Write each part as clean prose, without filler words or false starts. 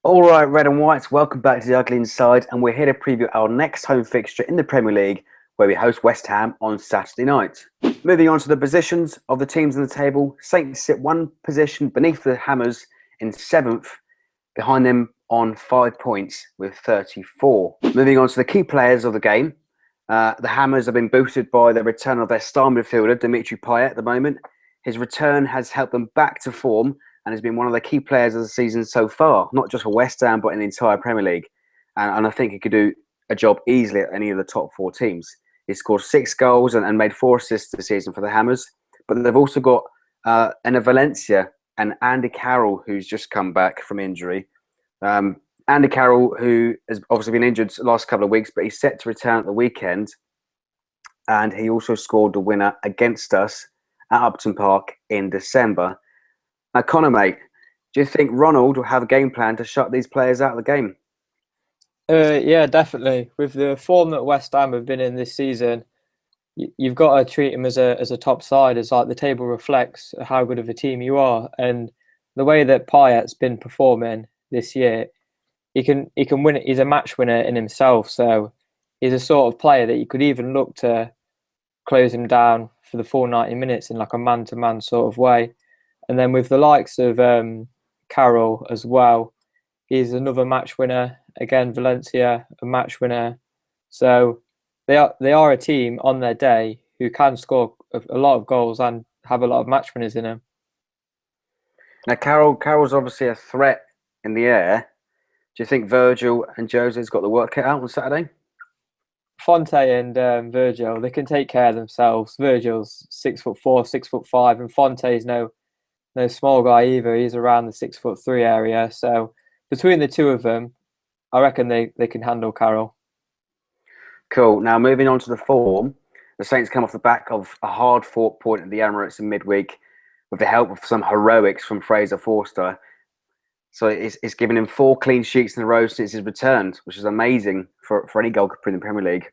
All right, red and whites, welcome back to the Ugly Inside, and we're here to preview our next home fixture in the Premier League, where we host West Ham on Saturday night. Moving on to the positions of the teams in the table, Saints sit one position beneath the Hammers in 7th, behind them on 5 points with 34. Moving on to the key players of the game, the Hammers have been boosted by the return of their star midfielder, Dimitri Payet, at the moment. His return has helped them back to form and has been one of the key players of the season so far, not just for West Ham, but in the entire Premier League. And I think he could do a job easily at any of the top 4 teams. He scored 6 goals and made 4 assists this season for the Hammers. But they've also got Enner Valencia and Andy Carroll, who's just come back from injury. Andy Carroll, who has obviously been injured the last couple of weeks, but he's set to return at the weekend. And he also scored the winner against us at Upton Park in December. Now, Connor, mate, do you think Ronald will have a game plan to shut these players out of the game? Yeah, definitely. With the form that West Ham have been in this season, you've got to treat them as a top side, as like the table reflects how good of a team you are. And the way that Payet's been performing this year, he can win it. He's a match winner in himself. So he's a sort of player that you could even look to close him down for the full 90 minutes in like a man-to-man sort of way. And then with the likes of Carroll as well, he's another match winner. Again, Valencia, a match winner. So they are a team on their day who can score a lot of goals and have a lot of match winners in them. Now, Carroll's obviously a threat in the air. Do you think Virgil and Jose's got the work cut out on Saturday? Fonte and Virgil, they can take care of themselves. Virgil's 6'4", 6'5", and Fonte's no small guy either. He's around the 6'3" area. So between the two of them, I reckon they can handle Carroll. Cool. Now, moving on to the form, the Saints come off the back of a hard-fought point at the Emirates in midweek with the help of some heroics from Fraser Forster. So it's given him 4 clean sheets in a row since he's returned, which is amazing for any goalkeeper in the Premier League.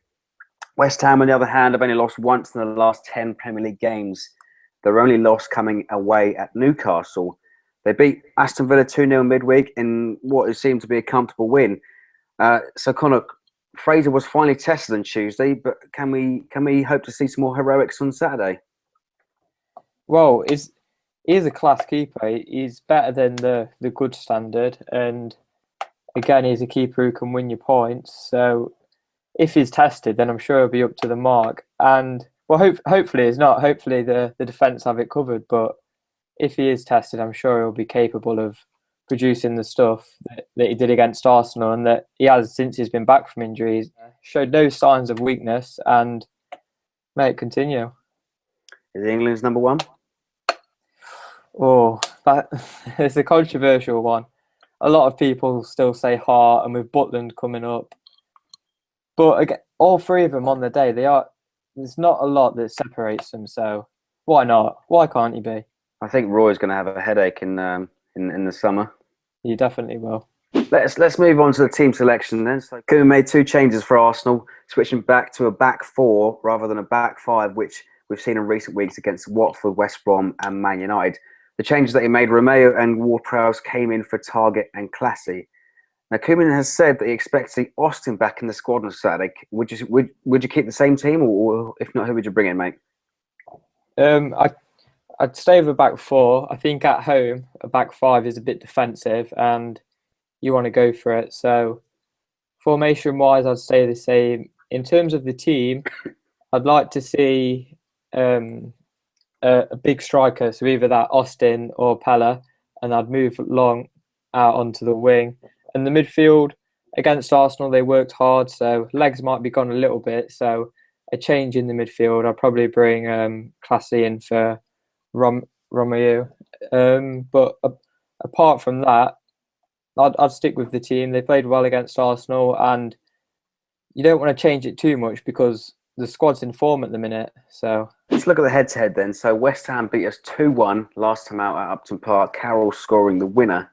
West Ham, on the other hand, have only lost once in the last 10 Premier League games. Their only loss coming away at Newcastle. They beat Aston Villa 2-0 midweek in what seemed to be a comfortable win. So, Connor, Fraser was finally tested on Tuesday, but can we hope to see some more heroics on Saturday? Well, he's a class keeper. He's better than the good standard, and again, he's a keeper who can win your points. So if he's tested, then I'm sure he'll be up to the mark. And well, hopefully he's not. Hopefully the defence have it covered. But if he is tested, I'm sure he'll be capable of producing the stuff that he did against Arsenal, and that he has since he's been back from injuries. Showed no signs of weakness, and may it continue. Is England's number 1? Oh, that it's a controversial one. A lot of people still say Hart, and with Butland coming up, but again, all 3 of them on the day, they are. There's not a lot that separates them, so why not? Why can't he be? I think Roy's going to have a headache in the summer. He definitely will. Let's move on to the team selection then. So Koeman made 2 changes for Arsenal, switching back to a back 4 rather than a back 5, which we've seen in recent weeks against Watford, West Brom, and Man United. The changes that he made, Romeo and Ward-Prowse came in for Target and Classy. Now, Koeman has said that he expects to see Austin back in the squad on Saturday. Would you keep the same team, or if not, who would you bring in, mate? I'd stay with a back 4. I think at home a back 5 is a bit defensive, and you want to go for it. So formation wise, I'd stay the same. In terms of the team, I'd like to see a big striker, so either that Austin or Pella, and I'd move long out onto the wing. And the midfield, against Arsenal, they worked hard, so legs might be gone a little bit. So a change in the midfield, I'd probably bring Classy in for Romeo. But apart from that, I'd stick with the team. They played well against Arsenal, and you don't want to change it too much because the squad's in form at the minute. So let's look at the head-to-head then. So West Ham beat us 2-1 last time out at Upton Park, Carroll scoring the winner.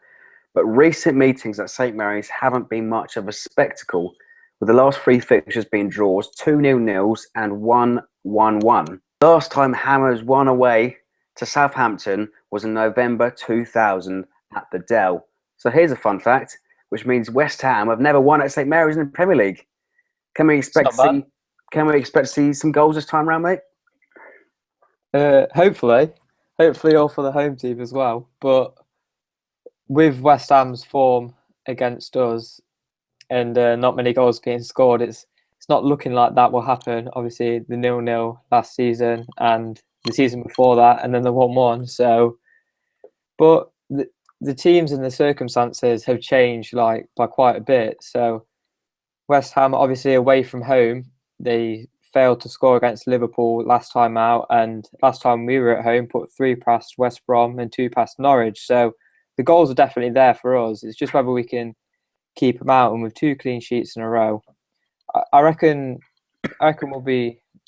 But recent meetings at St Mary's haven't been much of a spectacle, with the last 3 fixtures being draws, 2 nils and 1-1. Last time Hammers won away to Southampton was in November 2000 at the Dell. So here's a fun fact. which means West Ham have never won at St Mary's in the Premier League. Can we expect It's not bad. to see some goals this time round, mate? Hopefully all for the home team as well. But with West Ham's form against us and not many goals being scored, it's not looking like that will happen. Obviously, the 0-0 last season and the season before that, and then the 1-1. So, but the teams and the circumstances have changed like by quite a bit. So, West Ham obviously away from home, they failed to score against Liverpool last time out, and last time we were at home, put 3 past West Brom and 2 past Norwich. So the goals are definitely there for us. It's just whether we can keep them out, and with 2 clean sheets in a row, I reckon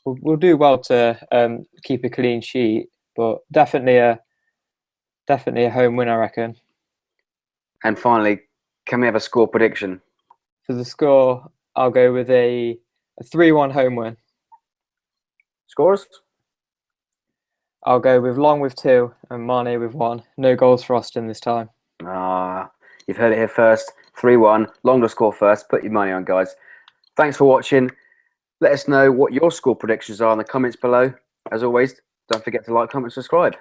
we'll do well to keep a clean sheet, but definitely a home win, I reckon. And finally, can we have a score prediction? For the score, I'll go with a 3-1 home win. Scores? I'll go with Long with 2 and Mane with 1. No goals for Austin this time. You've heard it here first. 3-1. Long to score first. Put your money on, guys. Thanks for watching. Let us know what your score predictions are in the comments below. As always, don't forget to like, comment, subscribe.